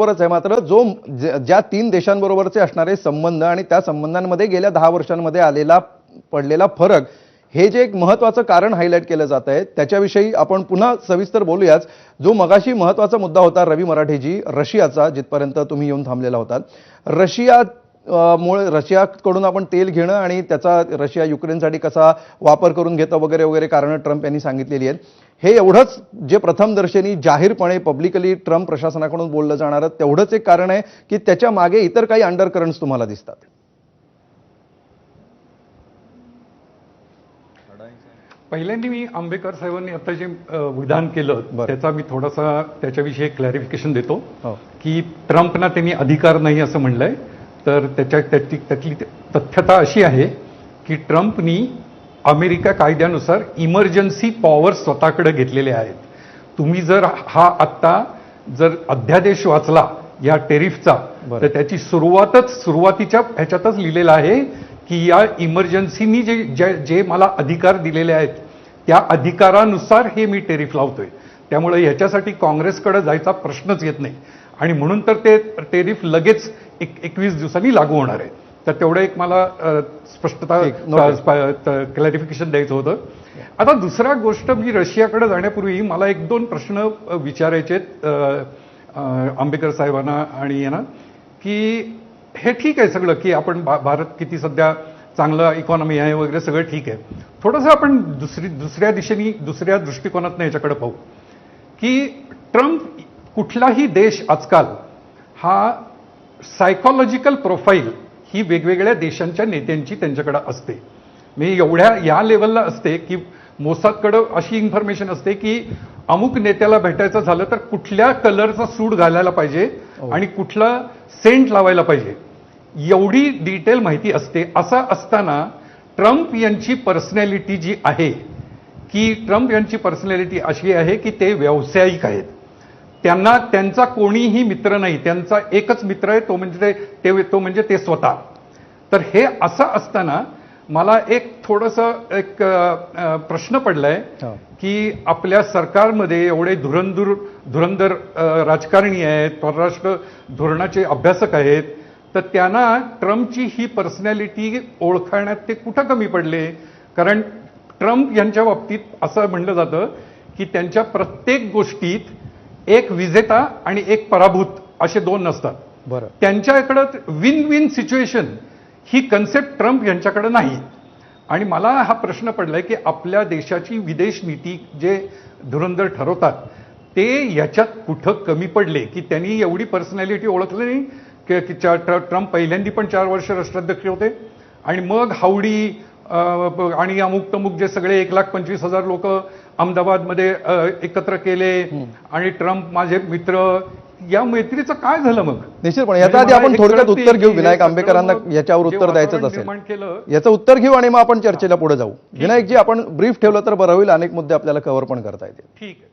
बरोबरच आहे, मात्र ज्या 3 देशांबरोबरचे असणारे संबंध आणि त्या संबंधांमध्ये गेल्या 10 वर्षांमध्ये पडलेला फरक, हे जे एक महत्त्वाचं कारण हायलाइट केलं जात आहे त्याच्याविषयी आपण पुन्हा सविस्तर बोलूयाच. जो मगाशी महत्त्वाचा मुद्दा होता रवी मराठेजी, रशियाचा, जिथपर्यंत तुम्ही येऊन थांबलेला होतात. रशियाकडून आपण तेल घेणं आणि त्याचा रशिया युक्रेनसाठी कसा वापर करून घेतं वगैरे वगैरे कारणं ट्रम्प यांनी सांगितलेली आहेत. हे एवढंच जे प्रथमदर्शनी जाहीरपणे पब्लिकली ट्रम्प प्रशासनाकडून बोललं जाणारं तेवढंच एक कारण आहे की त्याच्या मागे इतर काही अंडरकरंट्स तुम्हाला दिसतात? पहिल्यांदा मी आंबेकर साहेबांनी आता जे विधान केलं त्याचा मी थोडासा त्याच्याविषयी क्लॅरिफिकेशन देतो की ट्रम्पना त्यांनी अधिकार नाही असं म्हणलंय. तर त्यातली तथ्यता अशी आहे की ट्रम्पनी अमेरिका कायद्यानुसार इमर्जन्सी पॉवर स्वतःकडे घेतलेले आहेत. तुम्ही जर आत्ता अध्यादेश वाचला या टेरिफचा तर त्याची सुरुवातीच्या ह्याच्यातच लिहिलेलं आहे की या इमर्जन्सीनी जे मला अधिकार दिलेले आहेत त्या अधिकारानुसार हे मी टेरिफ लावतोय. त्यामुळे ह्याच्यासाठी काँग्रेसकडे जायचा प्रश्नच येत नाही आणि म्हणून तर ते टेरिफ लगेच 21 दिवसांनी लागू होणार आहे. तर तेवढं एक मला स्पष्टता क्लॅरिफिकेशन द्यायचं होतं. आता दुसरा गोष्ट, मी रशियाकडे जाण्यापूर्वी मला 1-2 प्रश्न विचारायचे आंबेकर साहेबांना आणि यांना की हे ठीक आहे सगळं की आपण भारत किती सध्या चांगलं इकॉनॉमी आहे वगैरे सगळं ठीक आहे. थोडंसं आपण दुसऱ्या दिशेने दुसऱ्या दृष्टिकोनातनं याच्याकडे पाहू की ट्रम्प कुठलाही देश आजकाल हा सायकोलॉजिकल प्रोफाईल ही वेगवेगळ्या देशांच्या नेत्यांची त्यांच्याकडे असते. म्हणजे एवढ्या या लेवलला असते की मोसादकडं अशी इन्फॉर्मेशन असते की अमुक नेत्याला भेटायचं झालं तर कुठल्या कलरचा सूट घालायला पाहिजे आणि कुठला सेंट लावायला पाहिजे एवढी डिटेल माहिती असते. असं असताना ट्रम्प यांची पर्सनॅलिटी जी आहे की ट्रम्प यांची पर्सनॅलिटी अशी आहे की ते व्यावसायिक आहेत. त्यांचा कोणीही मित्र नाही, त्यांचा एकच मित्र आहे तो म्हणजे ते स्वतः. तर हे असं असताना मला एक प्रश्न पडलाय की आपल्या सरकारमध्ये एवढे धुरंधर राजकारणी आहेत, परराष्ट्र धोरणाचे अभ्यासक आहेत, तर त्यांना ट्रम्पची ही पर्सनॅलिटी ओळखण्यात ते कुठं कमी पडले? कारण ट्रम्प यांच्या बाबतीत असं म्हणलं जातं की त्यांच्या प्रत्येक गोष्टीत एक विजेता आणि एक पराभूत असे 2 नसतात. बरं, त्यांच्याकडं विन विन सिच्युएशन ही कन्सेप्ट ट्रम्प यांच्याकडे नाही. आणि मला हा प्रश्न पडलाय की आपल्या देशाची विदेश नीती जे धुरंधर ठरवतात ते याच्यात कुठं कमी पडले की त्यांनी एवढी पर्सनॅलिटी ओळखली नाही की ट्रम्प पहिल्यांदा पण 4 वर्ष राष्ट्राध्यक्ष होते आणि मग हावडी आणि अमुक तमुक जे सगळे 1,25,000 लोक अहमदाबादमध्ये एकत्र केले आणि ट्रम्प माझे मित्र, या मैत्रीचं काय झालं मग? निश्चितपणे याच्या आधी आपण थोडक्यात उत्तर घेऊ. विनायक आंबेकरांना याच्यावर उत्तर द्यायचंच असेल, याचं उत्तर घेऊ आणि मग आपण चर्चेला पुढे जाऊ. विनायकजी, आपण ब्रीफ ठेवलं तर बरं होईल, अनेक मुद्दे आपल्याला कव्हर पण करता येतील. ठीक आहे.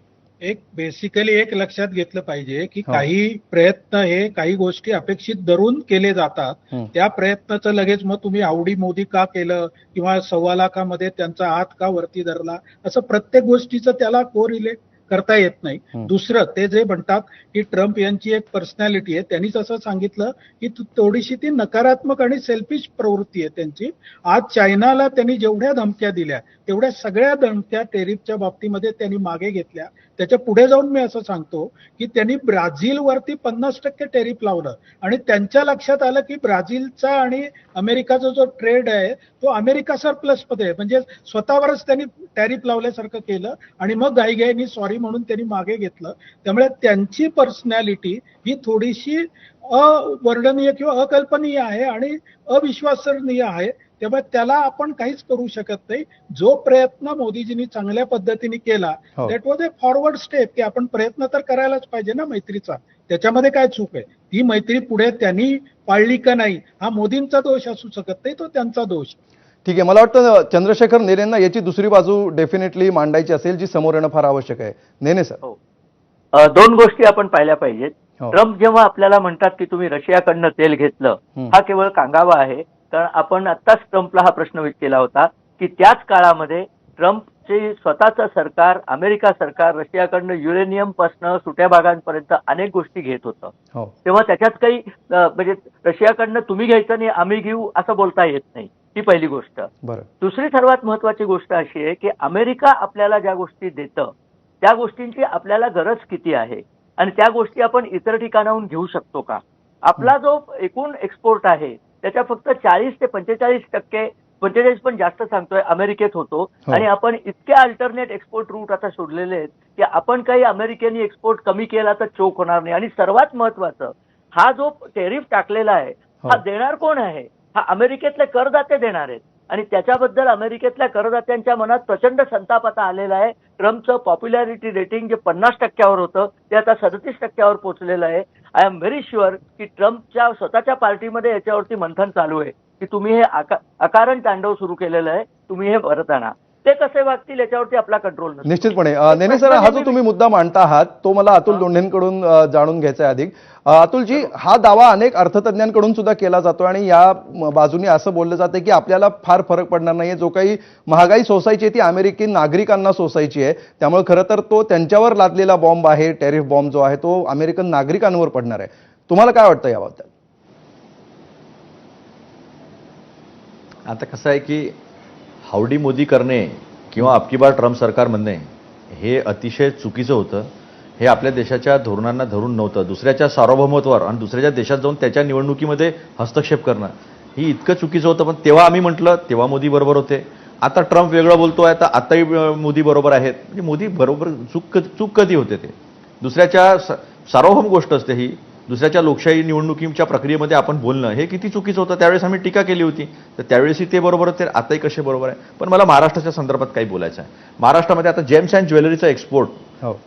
बेसिकली एक लक्षात घेतलं पाहिजे की काही प्रयत्न हे काही गोष्टी अपेक्षित धरून केले जातात. त्या प्रयत्नाचं लगेच मग तुम्ही आवडी मोदी का केलं किंवा 1.25 लाखामध्ये त्यांचा हात का वरती धरला असं प्रत्येक गोष्टीचं त्याला कोरिलेट करता येत नाही. दुसरं, ते जे म्हणतात की ट्रम्प यांची एक पर्सनॅलिटी आहे, त्यांनीच असं सांगितलं की थोडीशी ती नकारात्मक आणि सेल्फिश प्रवृत्ती आहे त्यांची. आज चायनाला त्यांनी जेवढ्या धमक्या दिल्या तेवढ्या सगळ्या धमक्या टेरिफच्या बाबतीमध्ये त्यांनी मागे घेतल्या. त्याच्या पुढे जाऊन मी असं सांगतो की त्यांनी ब्राझीलवरती 50% टेरिफ लावलं आणि त्यांच्या लक्षात आलं की ब्राझीलचा आणि अमेरिकाचा जो ट्रेड आहे तो अमेरिका सरप्लस मध्ये, म्हणजे स्वतःवरच त्यांनी टॅरिफ लावल्यासारखं केलं आणि मग घाईघाईनी सॉरी म्हणून त्यांनी मागे घेतलं. त्यामुळे त्यांची पर्सनॅलिटी ही थोडीशी अवर्णनीय किंवा अकल्पनीय आहे आणि अविश्वसनीय आहे. त्यामुळे त्याला आपण काहीच करू शकत नाही. जो प्रयत्न मोदीजींनी चांगल्या पद्धतीने केला that was a forward step की आपण प्रयत्न तर करायलाच पाहिजे ना मैत्रीचा. त्याच्यामध्ये काय चूक आहे? ती मैत्री पुढे त्यांनी पाळली का नाही हा मोदींचा दोष असू शकत नाही, तो त्यांचा दोष. ठीक आहे, मला वाटतं चंद्रशेखर नेनेंना याची दुसरी बाजू डेफिनेटली मांडायची असेल जी समोर येणं फार आवश्यक आहे. नेने सर, 2 गोष्टी आपण पाहिल्या पाहिजेत. ट्रम्प जेव्हा आपल्याला म्हणतात की तुम्ही रशियाकडनं तेल घेतलं, हा केवळ कांगावा आहे. कारण आपण आत्ताच ट्रम्पला हा प्रश्न केला होता की त्याच काळामध्ये ट्रम्पचे स्वतःचं सरकार, अमेरिका सरकार रशियाकडनं युरेनियम पासनं सुट्या भागांपर्यंत अनेक गोष्टी घेत होतं. हो. तेव्हा त्याच्यात काही म्हणजे रशियाकडनं तुम्ही घ्यायचं नाही आम्ही घेऊ असं बोलता येत नाही. ही पहिली गोष्ट. बरं. दुसरी सर्वात महत्वाची गोष्ट अशी आहे की अमेरिका आपल्याला ज्या गोष्टी देतं त्या गोष्टींची आपल्याला गरज किती आहे आणि त्या गोष्टी आपण इतर ठिकाणाहून घेऊ शकतो का. आपला जो एकूण एक्सपोर्ट आहे त्याच्या फक्त 40 ते 45%, 45 पण जास्त सांगतोय, अमेरिकेत होतो. आणि आपण इतके अल्टरनेट एक्सपोर्ट रूट आता शोधलेले आहेत की आपण काही अमेरिकेनी एक्सपोर्ट कमी केला तर चोक होणार नाही. आणि सर्वात महत्वाचं, हा जो टेरिफ टाकलेला आहे हा देणार कोण आहे? हा अमेरिकेतले करदाते देणार आहेत. आणि त्याच्याबद्दल अमेरिकेतल्या करदात्यांच्या मनात प्रचंड संताप आता आलेला आहे. ट्रम्पचं पॉप्युलॅरिटी रेटिंग जे 50% होतं ते आता 37% पोहोचलेलं आहे. आय एम व्हेरी शुअर की ट्रम्पच्या स्वतःच्या पार्टीमध्ये याच्यावरती मंथन चालू आहे की तुम्ही हे अकारण तांडव सुरू केलेलं आहे, तुम्ही हे परत आणा. ते कसे वागतील याच्यावरती आपला कंट्रोल नसतो. निश्चितपणे. नेने सर, हा जो तुम्ही मुद्दा मांडता आहात तो मला अतुल दोंडेंकडून जाणून घ्यायचा आहे अधिक. अतुलजी, हा दावा अनेक अर्थतज्ञांकडून सुद्धा केला जातो आणि या बाजूने असं बोललं जातं की आपल्याला फार फरक पडणार नाहीये. जो काही महागाई सोसायची आहे ती अमेरिकी नागरिकांना सोसायची आहे, त्यामुळे खरं तर तो त्यांच्यावर लादलेला बॉम्ब आहे, टेरिफ बॉम्ब जो आहे तो अमेरिकन नागरिकांवर पडणार आहे. तुम्हाला काय वाटतं याबद्दल? आता कसं आहे की हावडी मोदी करणे किंवा अबकी बार ट्रम्प सरकार म्हणणे हे अतिशय चुकीचं होतं. हे आपल्या देशाच्या धोरणांना धरून नव्हतं. दुसऱ्याच्या सार्वभौमत्वावर आणि दुसऱ्याच्या देशात जाऊन त्याच्या निवडणुकीमध्ये हस्तक्षेप करणं ही इतकं चुकीचं होतं. पण तेव्हा आम्ही म्हटलं, तेव्हा मोदी बरोबर होते. आता ट्रम्प वेगळं बोलतोय, आताही मोदी बरोबर आहेत. म्हणजे मोदी बरोबर चूक कधी होते ते? दुसऱ्याच्या सार्वभौम गोष्ट असते ही. दुसऱ्याच्या लोकशाही निवडणुकीच्या प्रक्रियेमध्ये आपण बोलणं हे किती चुकीचं होतं. त्यावेळेस आम्ही टीका केली होती, तर त्यावेळेसही ते बरोबर होते, आताही कसे बरोबर आहे. पण मला महाराष्ट्राच्या संदर्भात काही बोलायचं आहे. महाराष्ट्रामध्ये आता जेम्स अँड ज्वेलरीचा एक्सपोर्ट,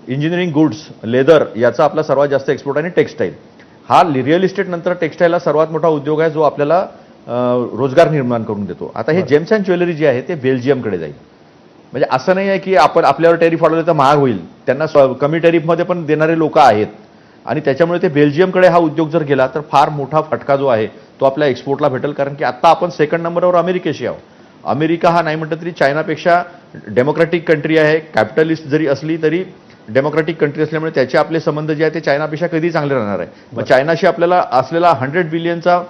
इंजिनिअरिंग गुड्स, लेदर याचा आपला सर्वात जास्त एक्सपोर्ट आणि टेक्स्टाईल. हा रिअल इस्टेट नंतर टेक्स्टाईल हा सर्वात मोठा उद्योग आहे जो आपल्याला रोजगार निर्माण करून देतो. आता हे जेम्स अँड ज्वेलरी जे आहे ते बेल्जियमकडे जाईल. म्हणजे असं नाही आहे की आपण आपल्यावर टेरिफ वाढवलं तर महाग होईल. त्यांना कमी टेरिफमध्ये पण देणारे लोक आहेत आणि त्याच्यामुळे ते बेल्जियमकडे हा उद्योग जर गेला तर फार मोठा फटका जो आहे तो आपल्या एक्सपोर्टला भेटेल. कारण की आता आपण सेकंड नंबरवर अमेरिकेशी आहोत. अमेरिका हा नाही म्हटलं तरी चायनापेक्षा डेमोक्रॅटिक कंट्री आहे. कॅपिटलिस्ट जरी असली तरी डेमोक्रॅटिक कंट्री असल्यामुळे त्याचे आपले संबंध जे आहे ते चायनापेक्षा कधी चांगले राहणार आहे. मग चायनाशी आपल्याला असलेला 100 बिलियनचा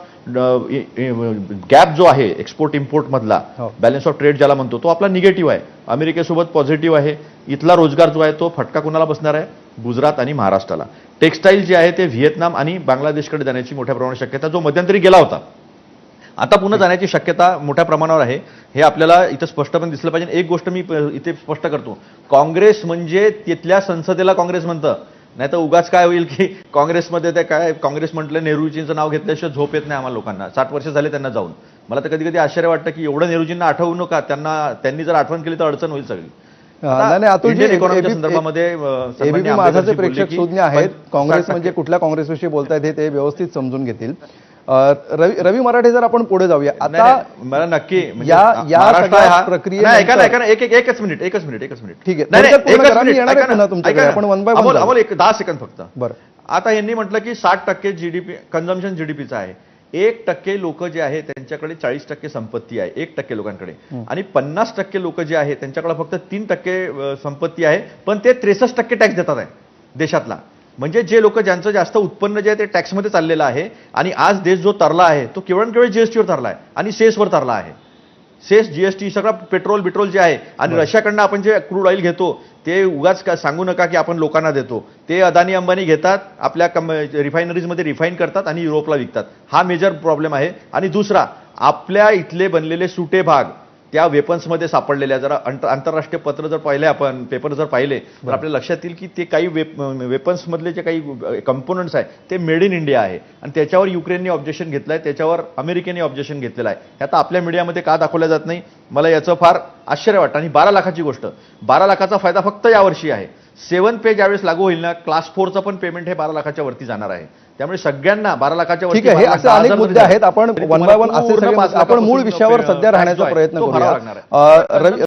गॅप जो आहे एक्सपोर्ट इम्पोर्ट मधला, बॅलन्स ऑफ ट्रेड ज्याला म्हणतो, तो आपला निगेटिव्ह आहे. अमेरिकेसोबत पॉझिटिव्ह आहे. इथला रोजगार जो आहे तो फटका कुणाला बसणार आहे? गुजरात आणि महाराष्ट्राला. टेक्स्टाईल जे आहे ते व्हिएतनाम आणि बांगलादेशकडे जाण्याची मोठ्या प्रमाणात शक्यता, जो मध्यंतरी गेला होता आता पुन्हा जाण्याची शक्यता मोठ्या प्रमाणावर आहे. हे आपल्याला इथं स्पष्टपणे दिसलं पाहिजे. एक गोष्ट मी इथे स्पष्ट करतो, काँग्रेस म्हणजे तिथल्या संसदेला काँग्रेस म्हणतं, नाही तर उगाच काय होईल की काँग्रेसमध्ये ते काय काँग्रेस म्हटलं नेहरूजींचं नाव घेतल्याशिवाय झोप येत नाही आम्हाला लोकांना. 60 वर्ष झाले त्यांना जाऊन. मला तर कधी कधी आश्चर्य वाटतं की एवढं नेहरूजींना आठवू नका, त्यांनी जर आठवण केली तर अडचण होईल सगळी. संदर्भामध्ये एबीपी माझाचे प्रेक्षक सुज्ञ आहेत. काँग्रेस म्हणजे कुठल्या काँग्रेसविषयी बोलतायत ते व्यवस्थित समजून घेतील. रवी मराठे, जर आपण पुढे जाऊया आता. मला नक्की प्रक्रिया एकच मिनिट ठीक आहे. आपण 1 by 1 एक 10 सेकंद फक्त. बरं. आता यांनी म्हटलं की 60% जीडीपी कन्झम्पशन जीडीपीचा आहे. 1% लोक जे आहे त्यांच्याकडे 40% संपत्ती आहे 1% लोकांकडे, आणि 50% लोक जे आहे त्यांच्याकडे फक्त 3% संपत्ती आहे, पण ते 63% टॅक्स देतात आहे देशातला. म्हणजे जे लोक ज्यांचं जास्त उत्पन्न जे आहे ते टॅक्समध्ये चाललेलं आहे. आणि आज देश जो तरला आहे तो केवळ जीएसटीवर तरला आहे आणि सेसवर तरला आहे. सेस, जीएसटी सगळं पेट्रोल जे आहे. आणि रशियाकडनं आपण जे क्रूड ऑइल घेतो ते उगाच सांगू नका की आपण लोकांना देतो. ते अदानी अंबानी घेतात, आपल्या रिफायनरीजमध्ये रिफाईन करतात आणि युरोपला विकतात. हा मेजर प्रॉब्लेम आहे. आणि दुसरा, आपल्या इथले बनलेले सुटे भाग त्या वेपन्समध्ये सापडलेल्या, जरा आंतरराष्ट्रीय पत्र जर पाहिले, आपण पेपर जर पाहिले तर आपल्याला लक्षात येईल की ते काही वेपन्समधले जे काही कंपोनंट्स आहे ते मेड इन इंडिया आहे. आणि त्याच्यावर युक्रेनने ऑब्जेक्शन घेतलंय, त्याच्यावर अमेरिकेने ऑब्जेक्शन घेतलेलं आहे. हे आता आपल्या मीडियामध्ये का दाखवलं जात नाही, मला याचं फार आश्चर्य वाटतं. आणि 12 लाखाची गोष्ट, 12 लाखाचा फायदा फक्त यावर्षी आहे. 7 पे ज्यावेळेस लागू होईल ना, क्लास 4चं पण पेमेंट हे 12 लाखाच्या वरती जाणार आहे. त्यामुळे सगळ्यांना 12 लाखाच्या वरती. ठीक आहे, हे असे अनेक मुद्दे आहेत. आपण 1 by 1 असे आपण मूळ विषयावर सध्या राहण्याचा प्रयत्न करूया.